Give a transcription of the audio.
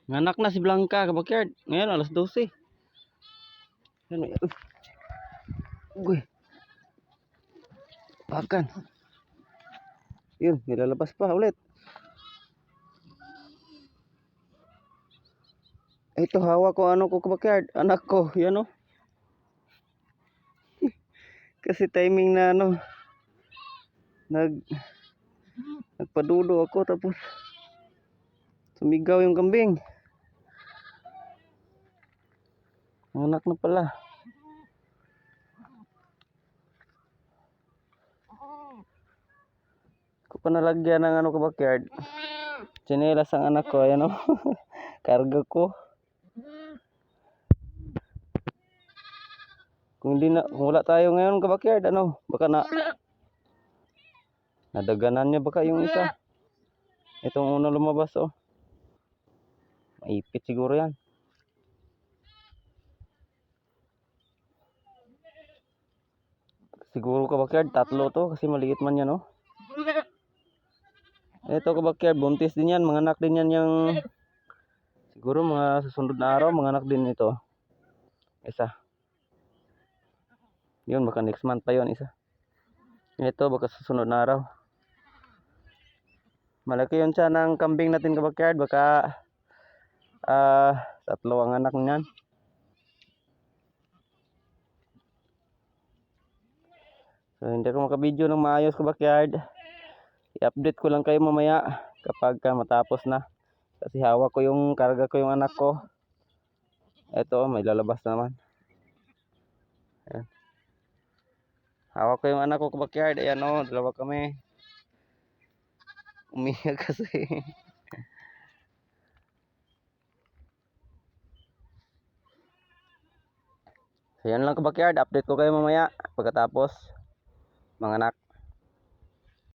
Nganak na si Blanca kabakyard. Ngayon alas 12. Ano yan? Uy. Pakan. Yun, nilalabas pa ulit. Ito hawa ko ano ko kabakyard. Anak ko, yan o. Kasi timing na ano. Nagpadudo ako tapos sumigaw yung kambing. Anak na pala. Ko pa nalagyan ng ano kabakyard. Tsinelas ang anak ko, ayan o. Karga ko. Kung wala tayo ngayon kabakyard, ano, baka nadaganan niya baka yung isa. Itong una lumabas oh. Maipit siguro yan. Siguro kabakyard, tatlo to kasi maliit man yan oh. Ito kabakyard, buntis din yan, manganak din yan yung siguro mga susunod na araw, manganak din ito. Isa. Yun, baka next month pa yun isa. Ito, baka susunod na araw. Malaki yun siya ng kambing natin kabakyard, baka tatlo ang anak niyan. So hindi ako makabidyo ng maayos kabakyard. I-update ko lang kayo mamaya kapag matapos na. Kasi hawak ko yung karga ko yung anak ko. Ito may lalabas na naman. Ayan. Hawak ko yung anak ko kabakyard. Ayan o, dalawa kami. Umiyak kasi. So yan lang kabakyard. Update ko kayo mamaya pagkatapos manganak.